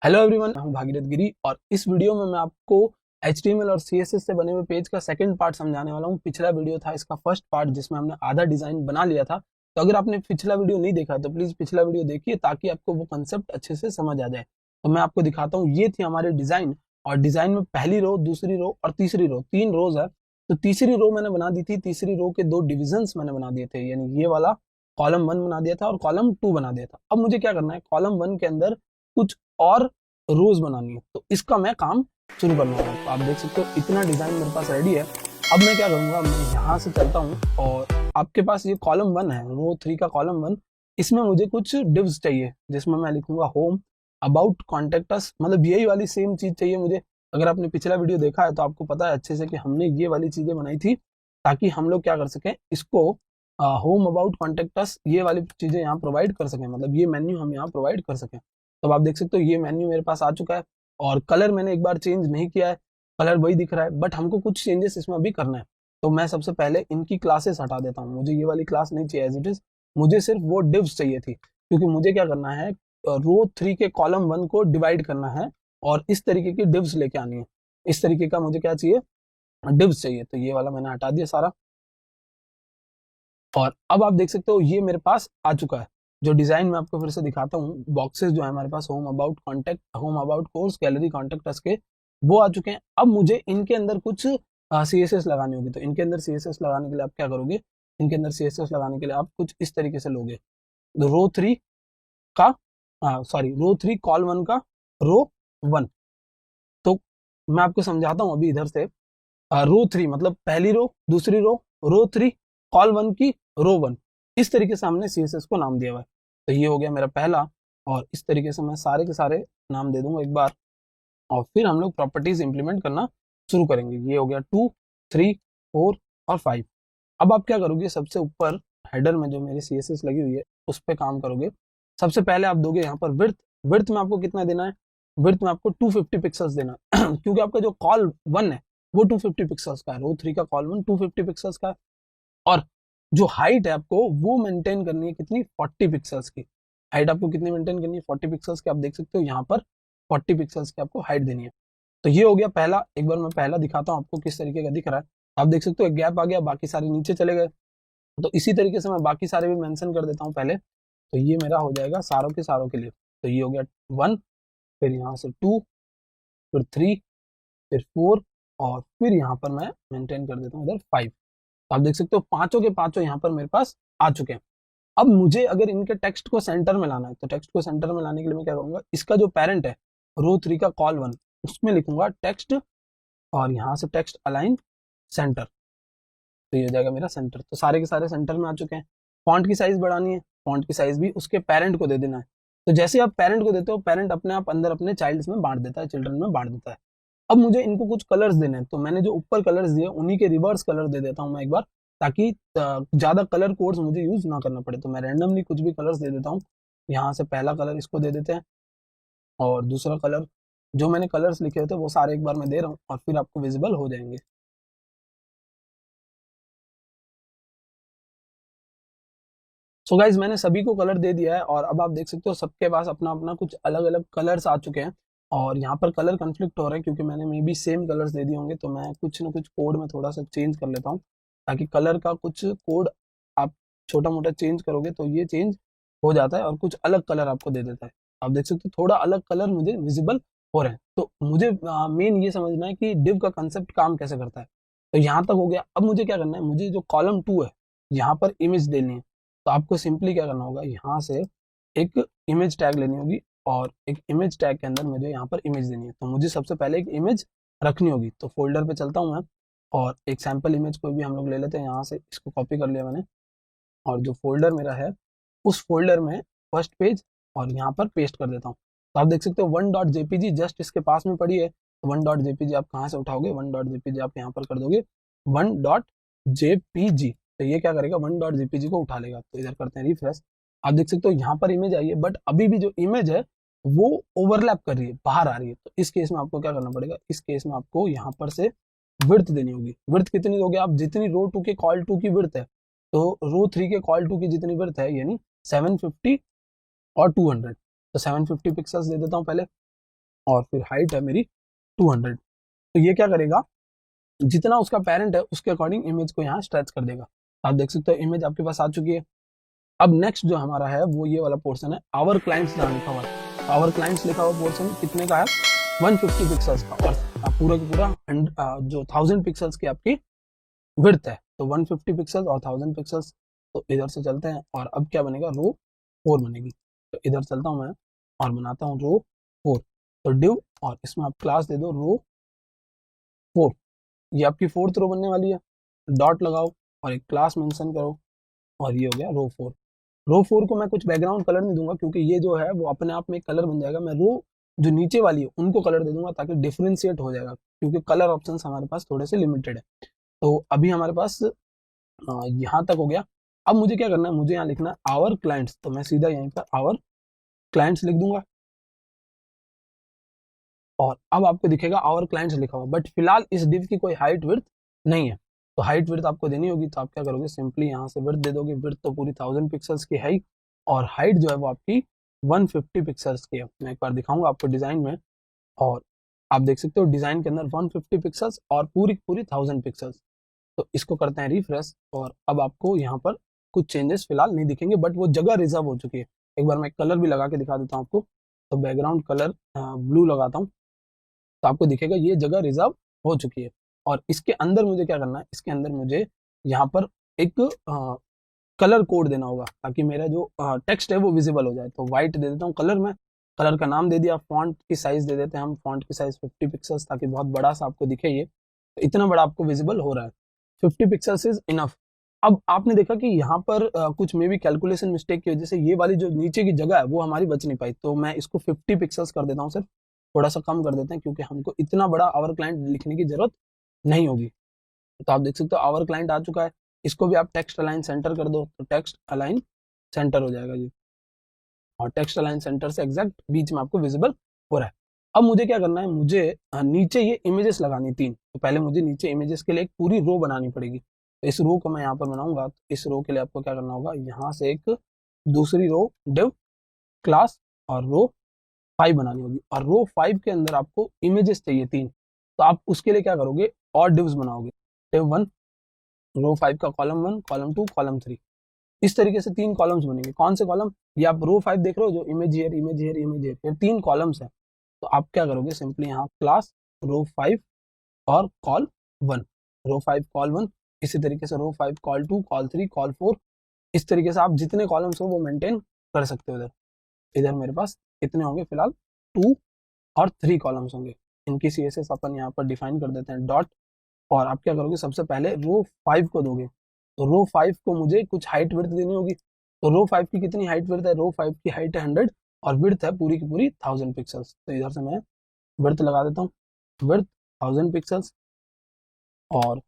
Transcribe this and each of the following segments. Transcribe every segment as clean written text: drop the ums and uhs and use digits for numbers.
Hello everyone, मैं हूं भागीरथ गिरी और इस वीडियो में मैं आपको HTML और CSS से बने हुए पेज का सेकंड पार्ट समझाने वाला हूं। पिछला वीडियो था इसका फर्स्ट पार्ट जिसमें हमने आधा डिजाइन बना लिया था। तो अगर आपने पिछला वीडियो नहीं देखा तो प्लीज पिछला वीडियो देखिए ताकि आपको वो कंसेप्ट अच्छे से समझ आ जाए। तो मैं आपको दिखाता हूँ, ये थी हमारी डिजाइन और डिजाइन में पहली रो, दूसरी रो और तीसरी रो, 3 रोज है। तो तीसरी रो मैंने बना दी थी, तीसरी रो के 2 डिविजन्स मैंने बना दिए थे, यानी ये वाला कॉलम 1 बना दिया था और कॉलम 2 बना दिया था। अब मुझे क्या करना है, कॉलम 1 के अंदर कुछ और रोज बनानी है, तो इसका मैं काम शुरू करने वाला हूँ। तो आप देख सकते हो इतना डिजाइन मेरे पास रेडी है। अब मैं क्या करूंगा, मैं यहाँ से चलता हूँ और आपके पास ये कॉलम 1 है, रो 3 का कॉलम 1। इसमें मुझे कुछ डिव्स चाहिए जिसमें मैं लिखूंगा होम, अबाउट, कॉन्टेक्ट अस, मतलब यही वाली सेम चीज चाहिए मुझे। अगर आपने पिछला वीडियो देखा है तो आपको पता है अच्छे से कि हमने ये वाली चीजें बनाई थी ताकि हम लोग क्या कर सकें, इसको होम, अबाउट, कॉन्टेक्ट अस, ये वाली चीजें यहाँ प्रोवाइड कर सकें, मतलब ये मेन्यू हम यहाँ प्रोवाइड कर सकें। तो आप देख सकते हो ये मेन्यू मेरे पास आ चुका है और कलर मैंने एक बार चेंज नहीं किया है, कलर वही दिख रहा है, बट हमको कुछ चेंजेस इसमें अभी करना है। तो मैं सबसे पहले इनकी क्लासेस हटा देता हूँ, मुझे ये वाली क्लास नहीं चाहिए एज इट इज, मुझे सिर्फ वो डिव्स चाहिए थी, क्योंकि मुझे क्या करना है, रो 3 के कॉलम 1 को डिवाइड करना है और इस तरीके की डिव्स लेके आनी है। इस तरीके का मुझे क्या चाहिए, डिव्स चाहिए। तो ये वाला मैंने हटा दिया सारा और अब आप देख सकते हो ये मेरे पास आ चुका है। जो डिजाइन मैं आपको फिर से दिखाता हूँ, बॉक्सेस जो है हमारे पास, home, about, contact, home, about, course, gallery, contact us के, वो आ चुके हैं। अब मुझे इनके अंदर कुछ CSS लगानी होगी। तो इनके अंदर CSS लगाने के लिए आप क्या करोगे, इनके अंदर CSS लगाने के लिए आप कुछ इस तरीके से लोगे, रो 3 का, सॉरी, रो 3 कॉल 1 का रो 1। तो मैं आपको समझाता हूँ अभी इधर से। रो 3 मतलब पहली रो, दूसरी रो 3 कॉल 1 की रो 1, इस तरीके से हमने CSS को नाम दिया हुआ है। तो ये हो गया मेरा पहला और इस तरीके से मैं सारे के सारे नाम दे दूंगा एक बार और फिर हम लोग प्रॉपर्टीज इंप्लीमेंट करना शुरू करेंगे। ये हो गया 2, 3, 4 और 5। अब आप क्या करोगे, सबसे ऊपर हेडर में जो मेरी CSS लगी हुई है उस पर काम करोगे। सबसे पहले आप दोगे यहाँ पर विड्थ। विड्थ में आपको कितना देना है, विड्थ में आपको 250 पिक्सल्स देना है क्योंकि आपका जो कॉल 1 है वो 250 पिक्सल्स का है, रो 3 का कॉल 1 250 पिक्सल्स का है। और जो हाइट है आपको वो मेंटेन करनी है कितनी, 40 पिक्सल्स की। हाइट आपको कितनी मेंटेन करनी है, 40 पिक्सल्स की। आप देख सकते हो यहाँ पर 40 पिक्सल्स की आपको हाइट देनी है। तो ये हो गया पहला। एक बार मैं पहला दिखाता हूँ आपको किस तरीके का दिख रहा है। आप देख सकते हो एक गैप आ गया, बाकी सारे नीचे चले गए। तो इसी तरीके से मैं बाकी सारे भी मेंशन कर देता हूँ पहले। तो ये मेरा हो जाएगा सारों के सारों के लिए। तो ये हो गया 1, फिर यहाँ से 2, फिर 3, फिर 4 और फिर यहाँ पर मैं मेंटेन कर देता हूँ इधर 5। तो आप देख सकते हो पांचों के पांचों यहाँ पर मेरे पास आ चुके हैं। अब मुझे अगर इनके टेक्स्ट को सेंटर में लाना है तो टेक्स्ट को सेंटर में लाने के लिए मैं क्या करूंगा, इसका जो पेरेंट है रो 3 का कॉल 1, उसमें लिखूंगा टेक्स्ट और यहाँ से टेक्स्ट अलाइन सेंटर। तो ये हो जाएगा मेरा सेंटर। तो सारे के सारे सेंटर में आ चुके हैं। फॉन्ट की साइज बढ़ानी है, फॉन्ट की साइज भी उसके पेरेंट को दे देना है। तो जैसे आप पेरेंट को देते हो, पेरेंट अपने आप अंदर अपने चाइल्ड्स में बांट देता है, चिल्ड्रन में बांट देता है। अब मुझे इनको कुछ कलर्स देने हैं, तो मैंने जो ऊपर कलर्स दिए उन्हीं के रिवर्स कलर दे देता हूँ मैं एक बार, ताकि ज्यादा कलर कोड्स मुझे यूज ना करना पड़े। तो मैं रैंडमली कुछ भी कलर्स दे देता हूँ। यहाँ से पहला कलर इसको दे देते हैं और दूसरा कलर, जो मैंने कलर्स लिखे होते वो सारे एक बार मैं दे रहा हूँ और फिर आपको विजिबल हो जाएंगे। सो गाइज मैंने सभी को कलर दे दिया है और अब आप देख सकते हो सबके पास अपना अपना कुछ अलग अलग कलर्स आ चुके हैं। और यहाँ पर कलर कंफ्लिक्ट हो रहा है क्योंकि मैंने मे बी सेम कलर्स दे दिए होंगे, तो मैं कुछ ना कुछ कोड में थोड़ा सा चेंज कर लेता हूँ ताकि कलर का कुछ कोड आप छोटा मोटा चेंज करोगे तो ये चेंज हो जाता है और कुछ अलग कलर आपको दे देता है। आप देख सकते हो थोड़ा अलग कलर मुझे विजिबल हो रहे हैं। तो मुझे मेन ये समझना है कि डिव का कंसेप्ट काम कैसे करता है। तो यहाँ तक हो गया। अब मुझे क्या करना है, मुझे जो कॉलम 2 है यहाँ पर इमेज देनी है। तो आपको सिंपली क्या करना होगा, यहाँ से एक इमेज टैग लेनी होगी और एक इमेज टैग के अंदर मुझे यहाँ पर इमेज देनी है। तो मुझे सबसे पहले एक इमेज रखनी होगी। तो फोल्डर पे चलता हूँ मैं और एक सैम्पल इमेज कोई भी हम लोग ले लेते हैं। यहाँ से इसको कॉपी कर लिया मैंने और जो फोल्डर मेरा है उस फोल्डर में फर्स्ट पेज और यहाँ पर पेस्ट कर देता हूँ। तो आप देख सकते हो 1.jpg जस्ट इसके पास में पड़ी है। तो 1.jpg आप कहाँ से उठाओगे, 1.jpg आप यहाँ पर कर दोगे 1.jpg। तो ये क्या करेगा, 1.jpg को उठा लेगा। तो इधर करते हैं रिफ्रेश। आप देख सकते हो यहाँ पर इमेज आई है, बट अभी भी जो इमेज है वो ओवरलैप कर रही है, बाहर आ रही है। तो इस केस में आपको क्या करना पड़ेगा, इस केस में आपको यहाँ पर से विड्थ देनी होगी। विड्थ कितनी दोगे आप, जितनी रो 2 के कॉल 2 की विड्थ है, तो रो 3 के कॉल 2 की जितनी विड्थ है यानी 750 और 200। तो 750 पिक्सल्स दे देता हूँ पहले और फिर हाइट है मेरी 200। तो ये क्या करेगा, जितना उसका पेरेंट है उसके अकॉर्डिंग इमेज को यहाँ स्ट्रेच कर देगा। आप देख सकते हो इमेज आपके पास आ चुकी है। अब नेक्स्ट जो हमारा है वो ये वाला पोर्शन है, आवर क्लाइंट्स जहाँ लिखा हुआ है। आवर क्लाइंट्स लिखा हुआ पोर्शन कितने का है, 150 पिक्सल्स का, और पूरा का पूरा जो 1000 पिक्सल्स की आपकी विड्थ है। तो 150 पिक्सल और 1000 पिक्सल्स। तो इधर से चलते हैं और अब क्या बनेगा, रो 4 बनेगी। तो इधर चलता हूँ मैं और बनाता हूँ रो 4। तो डिव और इसमें आप क्लास दे दो रो 4। ये आपकी 4th रो बनने वाली है। डॉट लगाओ और एक क्लास मेंशन करो और ये हो गया रो 4। रो 4 को मैं कुछ बैकग्राउंड कलर नहीं दूंगा क्योंकि ये जो है वो अपने आप में एक कलर बन जाएगा। मैं रो जो नीचे वाली है उनको कलर दे दूंगा ताकि डिफ्रेंशिएट हो जाएगा, क्योंकि कलर ऑप्शंस हमारे पास थोड़े से लिमिटेड है। तो अभी हमारे पास यहाँ तक हो गया। अब मुझे क्या करना है, मुझे यहाँ लिखना है आवर क्लाइंट्स। तो मैं सीधा यहीं पर आवर क्लाइंट्स लिख दूंगा और अब आपको दिखेगा आवर क्लाइंट्स लिखा हुआ, बट फिलहाल इस डिव की कोई हाइट विड्थ नहीं है। तो हाइट विड्थ आपको देनी होगी, तो आप क्या करोगे, सिंपली यहाँ से विड्थ दे दोगे। विड्थ तो पूरी 1000 पिक्सल्स की है ही, और हाइट जो है वो आपकी 150 पिक्सल्स की है। मैं एक बार दिखाऊंगा आपको डिजाइन में, और आप देख सकते हो डिजाइन के अंदर 150 पिक्सल्स और पूरी पूरी 1000 पिक्सल्स। तो इसको करते हैं रिफ्रेश, और अब आपको यहाँ पर कुछ चेंजेस फिलहाल नहीं दिखेंगे, बट वो जगह रिजर्व हो चुकी है। एक बार मैं कलर भी लगा के दिखा देता हूँ आपको। तो बैकग्राउंड कलर ब्लू लगाता हूँ, तो आपको दिखेगा ये जगह रिजर्व हो चुकी है। और इसके अंदर मुझे क्या करना है, इसके अंदर मुझे यहाँ पर एक कलर कोड देना होगा ताकि मेरा जो टेक्स्ट है वो विजिबल हो जाए। तो व्हाइट दे देता हूँ कलर में, कलर का नाम दे दिया। फॉन्ट की साइज दे देते हैं हम, फॉन्ट की साइज 50 पिक्सल्स, ताकि बहुत बड़ा सा आपको दिखे। ये तो इतना बड़ा आपको विजिबल हो रहा है, 50 पिक्सल्स इज इनफ। अब आपने देखा कि यहाँ पर कुछ मे भी कैलकुलेशन मिस्टेक की वजह से ये वाली जो नीचे की जगह है वो हमारी बच नहीं पाई। तो मैं इसको 50 पिक्सल्स कर देता हूँ, सिर्फ थोड़ा सा कम कर देते हैं, क्योंकि हमको इतना बड़ा आवर क्लाइंट लिखने की जरूरत नहीं होगी। तो आप देख सकते हो आवर क्लाइंट आ चुका है। इसको भी आप टेक्स्ट अलाइन सेंटर कर दो, तो टेक्स्ट अलाइन सेंटर हो जाएगा जी, और टेक्स्ट अलाइन सेंटर से एग्जैक्ट बीच में आपको विजिबल हो रहा है। अब मुझे क्या करना है, मुझे नीचे ये इमेजेस लगानी 3। तो पहले मुझे नीचे इमेजेस के लिए एक पूरी रो बनानी पड़ेगी। तो इस रो को मैं यहाँ पर बनाऊंगा। तो इस रो के लिए आपको क्या करना होगा, यहाँ से एक दूसरी रो डिव क्लास और रो 5 बनानी होगी, और रो 5 के अंदर आपको इमेजेस चाहिए 3। तो आप उसके लिए क्या करोगे, और डिव्स बनाओगे। डिव 1, रो 5 का कॉलम 1, कॉलम 2, कॉलम 3। इस तरीके से 3 कॉलम्स बनेंगे। कौन से कॉलम, ये आप रो 5 देख रहे हो, जो image here, image here, image here, ये 3 कॉलम्स हैं। तो आप क्या करोगे, सिंपली यहाँ क्लास रो 5 और कॉल 1, रो 5 कॉल 1। इसी तरीके से रो 5 कॉल 2, कॉल 3, कॉल 4। इस तरीके से आप जितने कॉलम्स हो वो मेंटेन कर सकते हो। इधर इधर मेरे पास कितने होंगे, फिलहाल 2 और 3 कॉलम्स होंगे। इनकी सीएसएस अपन यहाँ पर डिफाइन कर देते हैं, डॉट। और आप क्या करोगे, सबसे पहले रो 5 को दोगे। तो रो 5 को मुझे कुछ हाइट विड्थ देनी होगी। तो रो 5 की कितनी हाइट विड्थ है, रो 5 की हाइट है 100 और विड्थ है पूरी की पूरी 1000 पिक्सल्स। तो इधर से मैं विड्थ लगा देता हूँ, विड्थ 1000 पिक्सल्स, और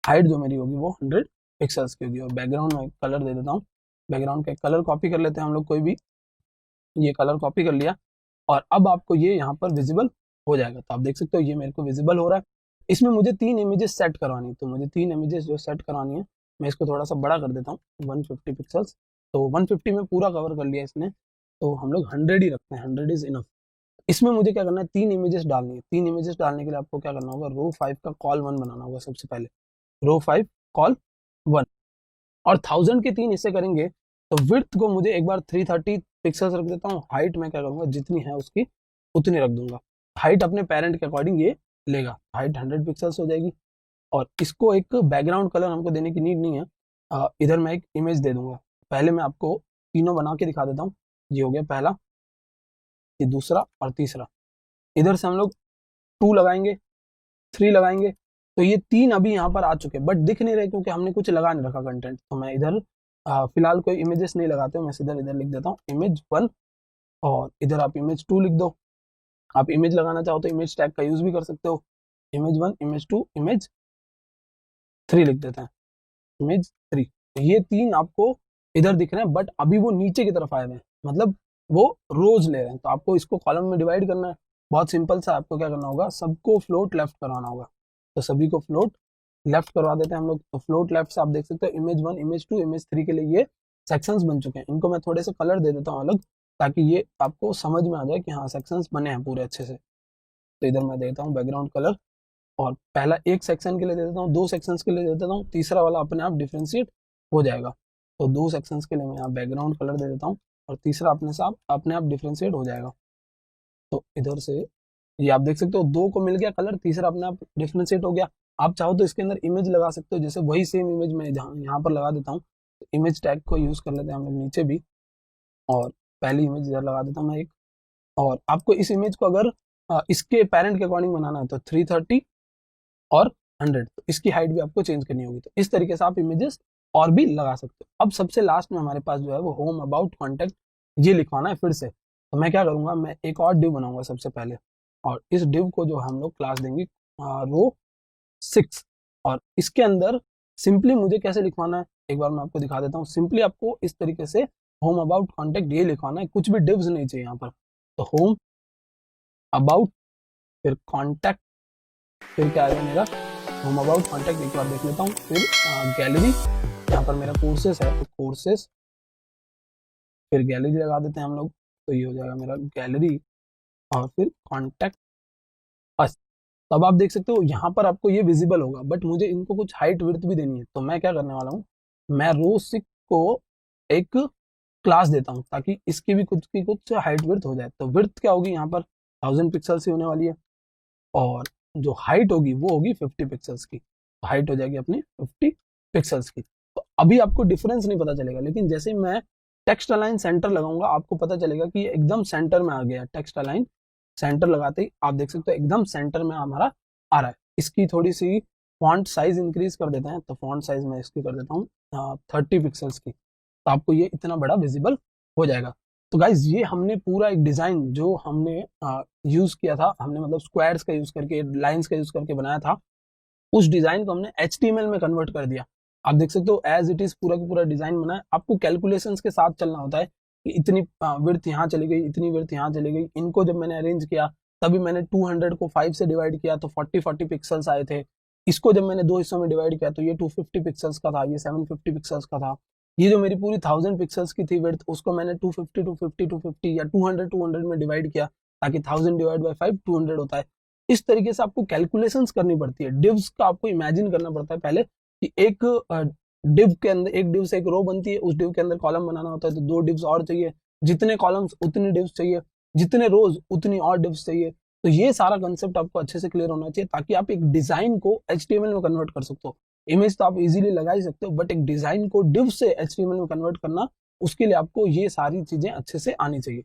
हाइट जो मेरी होगी वो 100 पिक्सल्स की होगी। और बैकग्राउंड में कलर दे देता हूँ। बैकग्राउंड का कलर कॉपी कर लेते हैं हम लोग कोई भी, ये कलर कॉपी कर लिया। और अब आपको ये यहाँ पर विजिबल हो जाएगा। तो आप देख सकते हो ये मेरे को विजिबल हो रहा है। इसमें मुझे 3 इमेजेस सेट करवानी है। तो मुझे 3 इमेजेस जो सेट करवानी है, मैं इसको थोड़ा सा बड़ा कर देता हूँ, 150 पिक्सल्स। तो 150 में पूरा कवर कर लिया इसने, तो हम लोग 100 ही रखते हैं, 100 इज इनफ। इसमें मुझे क्या करना है, 3 इमेजेस डालनी है। 3 इमेजेस डालने के लिए आपको क्या करना होगा, रो 5 का कॉल 1 बनाना होगा सबसे पहले। रो 5 कॉल 1, और 1000 के 3 हिस्से करेंगे। तो विड्थ को मुझे एक बार 330 पिक्सल्स रख देता हूँ। हाइट में क्या करूंगा, जितनी है उसकी उतनी रख दूंगा। हाइट अपने पेरेंट के अकॉर्डिंग ये लेगा, हाइट 100 पिक्सल्स हो जाएगी। और इसको एक बैकग्राउंड कलर हमको देने की नीड नहीं है। इधर मैं एक इमेज दे दूंगा। पहले मैं आपको तीनों बना के दिखा देता हूँ। ये हो गया पहला, ये दूसरा और तीसरा। इधर से हम लोग 2 लगाएंगे, 3 लगाएंगे। तो ये 3 अभी यहाँ पर आ चुके हैं, बट दिख नहीं रहे क्योंकि हमने कुछ लगा नहीं रखा कंटेंट। तो मैं इधर फिलहाल कोई इमेजेस नहीं लगाते हूँ, मैं सीधा इधर लिख देता हूँ इमेज 1, और इधर आप इमेज 2 लिख दो। आप इमेज लगाना चाहो तो इमेज टैग का यूज भी कर सकते हो। इमेज 1, इमेज 2, इमेज 3 लिख देते हैं, इमेज 3। तो ये 3 आपको इधर दिख रहे हैं, बट अभी वो नीचे की तरफ आए हुए हैं, मतलब वो रोज ले रहे हैं। तो आपको इसको कॉलम में डिवाइड करना है। बहुत सिंपल सा, आपको क्या करना होगा, सबको फ्लोट लेफ्ट करवाना होगा। तो सभी को फ्लोट लेफ्ट करवा देते हैं हम लोग। तो फ्लोट लेफ्ट से आप देख सकते हो इमेज 1, इमेज 2, इमेज 3 के लिए ये सेक्शंस बन चुके हैं। इनको मैं थोड़े से कलर दे देता हूँ अलग, ताकि ये आपको समझ में आ जाए कि हाँ सेक्शंस बने हैं पूरे अच्छे से। तो इधर मैं देता हूँ बैकग्राउंड कलर, और पहला एक सेक्शन के लिए दे देता हूँ, 2 सेक्शंस के लिए दे देता हूँ, तीसरा वाला अपने आप डिफ्रेंशिएट हो जाएगा। तो 2 सेक्शंस के लिए मैं यहाँ बैकग्राउंड कलर दे देता हूँ और तीसरा अपने आप डिफ्रेंशिएट हो जाएगा। तो इधर से ये आप देख सकते हो 2 को मिल गया कलर, तीसरा अपने आप डिफ्रेंशिएट हो गया। आप चाहो तो इसके अंदर इमेज लगा सकते हो, जैसे वही सेम इमेज मैं यहाँ पर लगा देता हूँ। तो इमेज टैग को यूज कर लेते हैं हम लोग नीचे भी, और पहली इमेज इधर लगा देता हूँ मैं एक। और आपको इस इमेज को अगर इसके पेरेंट के अकॉर्डिंग बनाना है तो 330 और 100, तो इसकी हाइट भी आपको चेंज करनी होगी। तो इस तरीके से आप इमेजेस और भी लगा सकते हो। अब सबसे लास्ट में हमारे पास जो है वो होम अबाउट कॉन्टेक्ट ये लिखवाना है फिर से। तो मैं क्या करूंगा, मैं एक और डिव बनाऊंगा सबसे पहले, और इस डिव को जो हम लोग क्लास देंगे रो 6, और इसके अंदर सिंपली मुझे कैसे लिखवाना है एक बार मैं आपको दिखा देता हूँ। सिंपली आपको इस तरीके से होम अबाउट कॉन्टेक्ट ये लिखवाना है, कुछ भी डिव्स नहीं चाहिए यहाँ पर। तो होम अबाउट, फिर कॉन्टैक्ट, फिर क्या आएगा मेरा होम अबाउट कॉन्टैक्ट, एक बार देख लेता हूँ। फिर गैलरी, यहाँ पर मेरा कोर्सेस है तो कोर्सेस, फिर गैलरी लगा देते हैं हम लोग, तो ये हो जाएगा मेरा गैलरी, और फिर कॉन्टैक्ट अस। तो अब आप देख सकते हो यहाँ पर आपको ये विजिबल होगा, बट मुझे इनको कुछ हाइट विड्थ भी देनी है। तो मैं क्या करने वाला हूँ, मैं रो 6 को एक क्लास देता हूँ ताकि इसकी भी कुछ हाइट विड्थ हो जाए। तो विड्थ क्या होगी यहाँ पर 1000 पिक्सल्स ही होने वाली है, और जो हाइट होगी वो होगी 50 पिक्सल्स की। तो हाइट हो जाएगी अपनी 50 पिक्सल्स की। तो अभी आपको डिफरेंस नहीं पता चलेगा, लेकिन जैसे मैं टेक्स्ट अलाइन सेंटर लगाऊंगा आपको पता चलेगा कि एकदम सेंटर में आ गया। टेक्स्ट अलाइन सेंटर लगाते ही आप देख सकते हो एकदम सेंटर में हमारा आ रहा है। इसकी थोड़ी सी फॉन्ट साइज इंक्रीज कर देते हैं, तो फॉन्ट साइज मैं इसकी कर देता हूँ 30 पिक्सल्स की, तो आपको ये इतना बड़ा विजिबल हो जाएगा। तो गाइज ये हमने पूरा एक डिजाइन जो हमने यूज किया था, हमने मतलब स्क्वायर्स का यूज करके, लाइंस का यूज करके बनाया था, उस डिजाइन को हमने HTML में कन्वर्ट कर दिया। आप देख सकते हो एज इट इज पूरा का पूरा डिजाइन बना है। आपको कैलकुलेशंस के साथ चलना होता है कि इतनी विड्थ यहाँ चली गई, इतनी विड्थ यहाँ चली गई। इनको जब मैंने अरेंज किया तभी मैंने 200 को 5 से डिवाइड किया तो 40 पिक्सल्स आए थे। इसको जब मैंने 2 हिस्सों में डिवाइड किया तो ये 250 पिक्सल्स का था, ये 750 पिक्सल्स का था। ये जो मेरी पूरी 1000 पिक्सल्स की थी विड्थ, उसको मैंने 250 या 200 में डिवाइड किया, ताकि 1000 डिवाइड बाई 5 200 होता है। इस तरीके से आपको कैलकुलेशंस करनी पड़ती है। डिव्स का आपको इमेजिन करना पड़ता है पहले कि एक डिव के अंदर, एक डिव से एक रो बनती है, उस डिव के अंदर कॉलम बनाना होता है तो 2 डिव्स और चाहिए, जितने कॉलम्स उतनी डिव्स चाहिए, जितने रोज उतनी और डिव्स चाहिए। तो ये सारा कंसेप्ट आपको अच्छे से क्लियर होना चाहिए ताकि आप एक डिजाइन को HTML में कन्वर्ट कर सकते हो। इमेज तो आप इजीली लगा ही सकते हो, बट एक डिजाइन को डिव से HTML में कन्वर्ट करना, उसके लिए आपको ये सारी चीजें अच्छे से आनी चाहिए।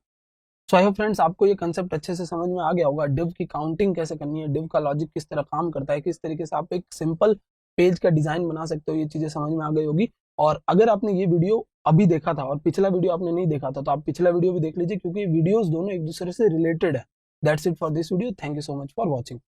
सो आई होप फ्रेंड्स आपको ये कंसेप्ट अच्छे से समझ में आ गया होगा। डिव की काउंटिंग कैसे करनी है, डिव का लॉजिक किस तरह काम करता है, किस तरीके से आप एक सिंपल पेज का डिजाइन बना सकते हो, ये चीजें समझ में आ गई होगी। और अगर आपने ये वीडियो अभी देखा था और पिछला वीडियो आपने नहीं देखा था तो आप पिछला वीडियो भी देख लीजिए, क्योंकि वीडियोस दोनों एक दूसरे से रिलेटेड है। That's it for this video. Thank you so much for watching.